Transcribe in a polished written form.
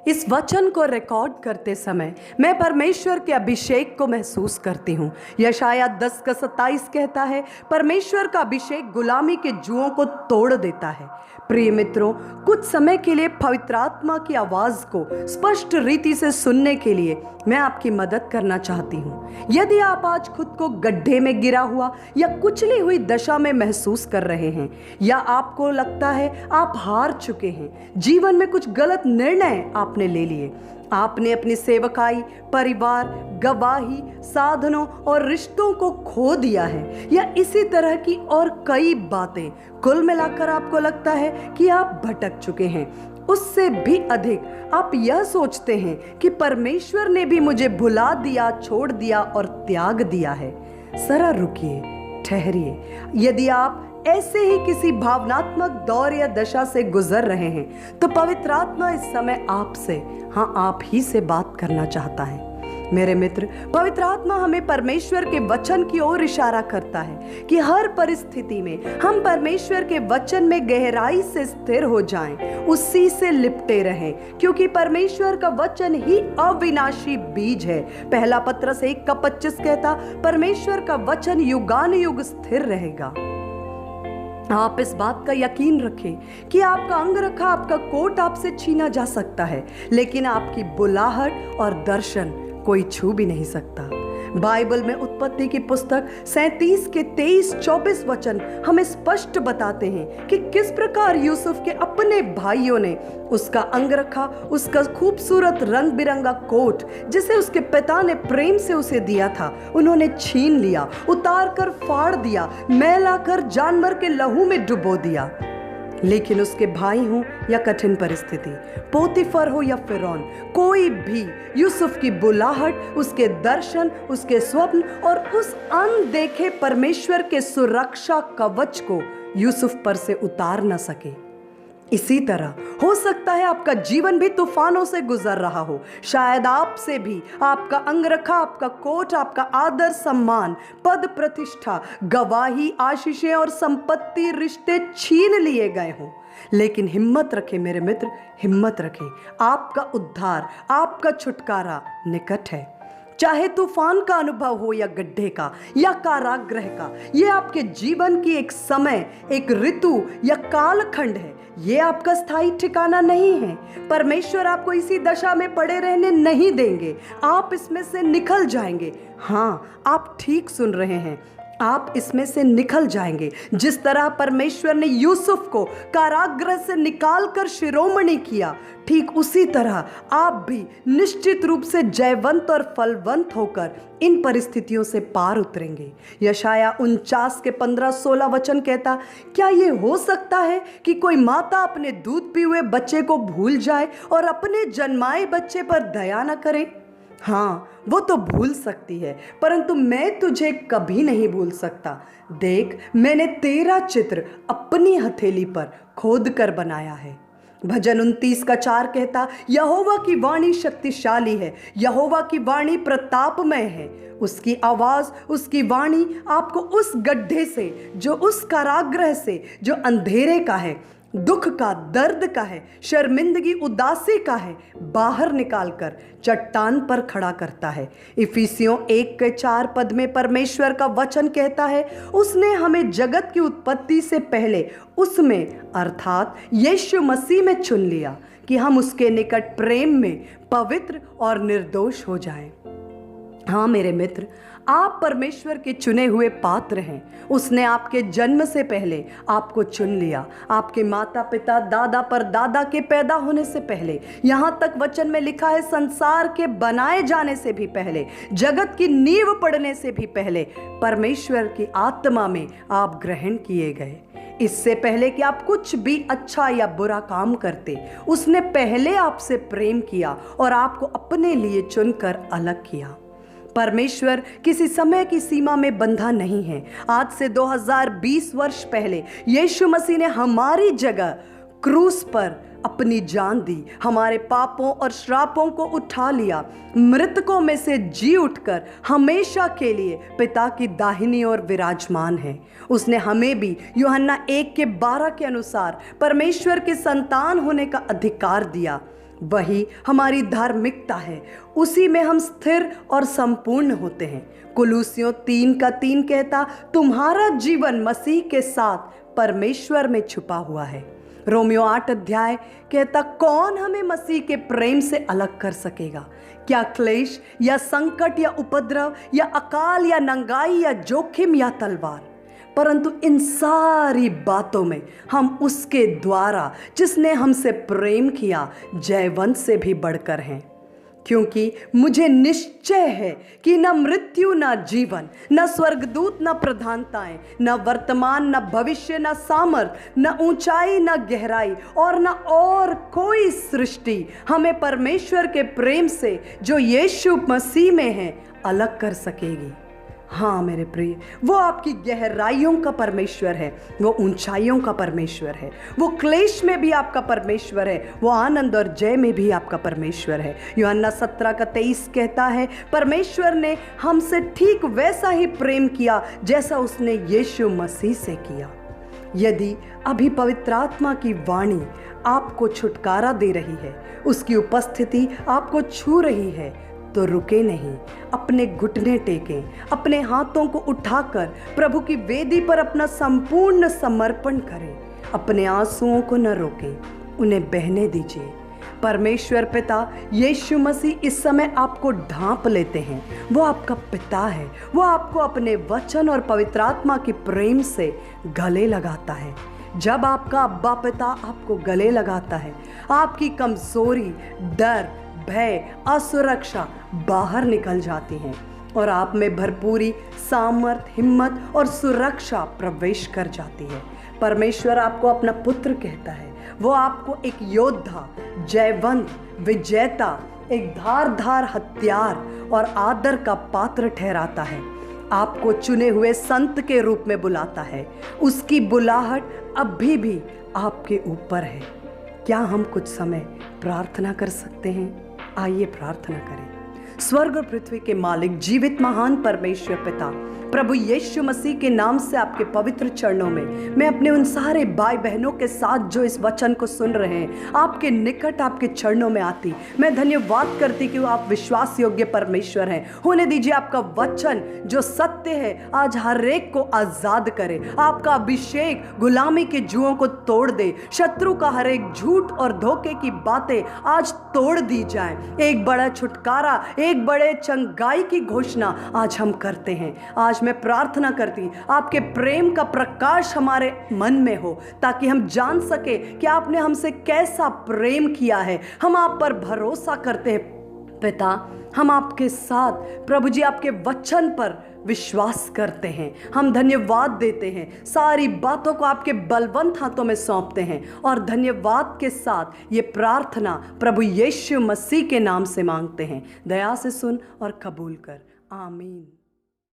इस वचन को रिकॉर्ड करते समय मैं परमेश्वर के अभिषेक को महसूस करती हूँ। यशाया 10:27 कहता है, परमेश्वर का अभिषेक गुलामी के जुओं को तोड़ देता है। प्रिय मित्रों, कुछ समय के लिए पवित्र आत्मा की आवाज को स्पष्ट रीति से सुनने के लिए मैं आपकी मदद करना चाहती हूँ। यदि आप आज खुद को गड्ढे में गिरा हुआ या कुचली हुई दशा में महसूस कर रहे हैं, या आपको लगता है आप हार चुके हैं, जीवन में कुछ गलत निर्णय आपने ले लिए, आपने अपनी सेवकाई, परिवार, गवाही, साधनों और रिश्तों को खो दिया है, या इसी तरह की और कई बातें, कुल मिलाकर आपको लगता है कि आप भटक चुके हैं, उससे भी अधिक आप यह सोचते हैं कि परमेश्वर ने भी मुझे भुला दिया, छोड़ दिया और त्याग दिया है, जरा रुकिए, ठहरिए। यदि आप ऐसे ही किसी भावनात्मक दौर या दशा से गुजर रहे हैं, तो पवित्र आत्मा इस समय आपसे, हाँ, आप ही से बात करना चाहता है। मेरे मित्र, पवित्र आत्मा हमें परमेश्वर के वचन की ओर इशारा करता है कि हर परिस्थिति में हम परमेश्वर के वचन में गहराई से स्थिर हो जाएं, उसी से लिपटे रहें, क्योंकि परमेश्वर का वचन ही अविनाशी बीज है। पहला पत्रस 1:25 कहता, परमेश्वर का वचन युगानुयुग स्थिर रहेगा। आप इस बात का यकीन रखें कि आपका अंगरखा, आपका कोट आपसे छीना जा सकता है, लेकिन आपकी बुलाहट और दर्शन कोई छू भी नहीं सकता। बाइबल में उत्पत्ति की पुस्तक 37 के 23-24 वचन हमें स्पष्ट बताते हैं कि किस प्रकार यूसुफ के अपने भाइयों ने उसका अंगरखा, उसका खूबसूरत रंग बिरंगा कोट, जिसे उसके पिता ने प्रेम से उसे दिया था, उन्होंने छीन लिया, उतार कर फाड़ दिया, मैला कर जानवर के लहू में डुबो दिया। लेकिन उसके भाई हों या कठिन परिस्थिति, पोतीफर हो या फिरौन, कोई भी यूसुफ की बुलाहट, उसके दर्शन, उसके स्वप्न और उस अनदेखे परमेश्वर के सुरक्षा कवच को यूसुफ पर से उतार न सके। इसी तरह हो सकता है आपका जीवन भी तूफानों से गुजर रहा हो, शायद आपसे भी आपका अंगरखा, आपका कोट, आपका आदर सम्मान, पद प्रतिष्ठा, गवाही, आशीषें और संपत्ति, रिश्ते छीन लिए गए हों। लेकिन हिम्मत रखें मेरे मित्र, हिम्मत रखें, आपका उद्धार, आपका छुटकारा निकट है। चाहे तूफान का अनुभव हो या गड्ढे का या कारागृह का, यह आपके जीवन की एक समय, एक ऋतु या कालखंड है। यह आपका स्थायी ठिकाना नहीं है। परमेश्वर आपको इसी दशा में पड़े रहने नहीं देंगे, आप इसमें से निकल जाएंगे। हाँ, आप ठीक सुन रहे हैं, आप इसमें से निकल जाएंगे। जिस तरह परमेश्वर ने यूसुफ को कारागृह से निकालकर शिरोमणि किया, ठीक उसी तरह आप भी निश्चित रूप से जयवंत और फलवंत होकर इन परिस्थितियों से पार उतरेंगे। यशाया 49 के 15-16 वचन कहता, क्या ये हो सकता है कि कोई माता अपने दूध पी हुए बच्चे को भूल जाए और अपने जन्माए बच्चे पर दया न करे? हाँ, वो तो भूल सकती है, परंतु मैं तुझे कभी नहीं भूल सकता। देख, मैंने तेरा चित्र अपनी हथेली पर खोद कर बनाया है। भजन 29 का 4 कहता, यहोवा की वाणी शक्तिशाली है, यहोवा की वाणी प्रतापमय है। उसकी आवाज, उसकी वाणी आपको उस गड्ढे से, जो उस कारागृह से, जो अंधेरे का है, दुख का, दर्द का है, शर्मिंदगी, उदासी का है, बाहर निकालकर चट्टान पर खड़ा करता है। इफिसियों 1 के 4 पद में परमेश्वर का वचन कहता है, उसने हमें जगत की उत्पत्ति से पहले उसमें, अर्थात यीशु मसीह में चुन लिया कि हम उसके निकट प्रेम में पवित्र और निर्दोष हो जाएं। हाँ मेरे मित्र, आप परमेश्वर के चुने हुए पात्र हैं। उसने आपके जन्म से पहले आपको चुन लिया, आपके माता पिता, दादा परदादा के पैदा होने से पहले, यहाँ तक वचन में लिखा है संसार के बनाए जाने से भी पहले, जगत की नींव पड़ने से भी पहले परमेश्वर की आत्मा में आप ग्रहण किए गए। इससे पहले कि आप कुछ भी अच्छा या बुरा काम करते, उसने पहले आपसे प्रेम किया और आपको अपने लिए चुनकर अलग किया। परमेश्वर किसी समय की सीमा में बंधा नहीं है। आज से 2020 वर्ष पहले यीशु मसीह ने हमारी जगह क्रूस पर अपनी जान दी, हमारे पापों और श्रापों को उठा लिया, मृतकों में से जी उठकर हमेशा के लिए पिता की दाहिनी ओर विराजमान है। उसने हमें भी यूहन्ना 1 के 12 के अनुसार परमेश्वर के संतान होने का अधिकार दिया। वही हमारी धार्मिकता है, उसी में हम स्थिर और संपूर्ण होते हैं। कुलूसियों 3:3 कहता, तुम्हारा जीवन मसीह के साथ परमेश्वर में छुपा हुआ है। रोमियो 8 अध्याय कहता, कौन हमें मसीह के प्रेम से अलग कर सकेगा? क्या क्लेश या संकट या उपद्रव या अकाल या नंगाई या जोखिम या तलवार? परंतु इन सारी बातों में हम उसके द्वारा जिसने हमसे प्रेम किया जयवंत से भी बढ़कर हैं। क्योंकि मुझे निश्चय है कि न मृत्यु न जीवन, न स्वर्गदूत न प्रधानताएं, न वर्तमान न भविष्य, न सामर्थ, न ऊंचाई न गहराई और न और कोई सृष्टि हमें परमेश्वर के प्रेम से जो यीशु मसीह में है अलग कर सकेगी। हाँ मेरे प्रिय, वो आपकी गहराइयों का परमेश्वर है, वो ऊंचाइयों का परमेश्वर है, वो क्लेश में भी आपका परमेश्वर है, वो आनंद और जय में भी आपका परमेश्वर है। यूहन्ना 17:23 कहता है, परमेश्वर ने हमसे ठीक वैसा ही प्रेम किया जैसा उसने यीशु मसीह से किया। यदि अभी पवित्र आत्मा की वाणी आपको छुटकारा दे रही है, उसकी उपस्थिति आपको छू रही है, तो रुके नहीं, अपने घुटने टेकें, अपने हाथों को उठाकर प्रभु की वेदी पर अपना संपूर्ण समर्पण करें। अपने आंसुओं को न रोकें, उन्हें बहने दीजिए। परमेश्वर पिता यीशु मसीह इस समय आपको ढांप लेते हैं। वो आपका पिता है, वो आपको अपने वचन और पवित्र आत्मा की प्रेम से गले लगाता है। जब आपका अब्बा पिता आपको गले लगाता है, आपकी कमजोरी, डर, भय, असुरक्षा बाहर निकल जाती हैं और आप में भरपूरी सामर्थ, हिम्मत और सुरक्षा प्रवेश कर जाती है। परमेश्वर आपको अपना पुत्र कहता है। वो आपको एक योद्धा, जयवंत, विजेता, एक धारदार हथियार और आदर का पात्र ठहराता है। आपको चुने हुए संत के रूप में बुलाता है। उसकी बुलाहट अभी भी आपके ऊपर है। क्या हम कुछ समय प्रार्थना कर सकते हैं? आइए प्रार्थना करें। स्वर्ग और पृथ्वी के मालिक, जीवित महान परमेश्वर पिता, प्रभु यीशु मसीह के नाम से आपके पवित्र चरणों में मैं अपने उन सारे भाई बहनों के साथ जो इस वचन को सुन रहे हैं, आपके निकट, आपके चरणों में आती मैं धन्यवाद करती कि आप विश्वास योग्य परमेश्वर हैं। होने दीजिए आपका वचन जो सत्य है आज हर एक को आजाद करे। आपका अभिषेक गुलामी के जुओं को तोड़ दे। शत्रु का हर एक झूठ और धोखे की बातें आज तोड़ दी जाए। एक बड़ा छुटकारा, एक बड़े चंगाई की घोषणा आज हम करते हैं। आज मैं प्रार्थना करती आपके प्रेम का प्रकाश हमारे मन में हो, ताकि हम जान सके कि आपने हमसे कैसा प्रेम किया है। हम आप पर भरोसा करते हैं पिता। हम आपके साथ प्रभु जी आपके वचन पर विश्वास करते हैं। हम धन्यवाद देते हैं, सारी बातों को आपके बलवंत हाथों में सौंपते हैं और धन्यवाद के साथ ये प्रार्थना प्रभु यीशु मसीह के नाम से मांगते हैं। दया से सुन और कबूल कर। आमीन।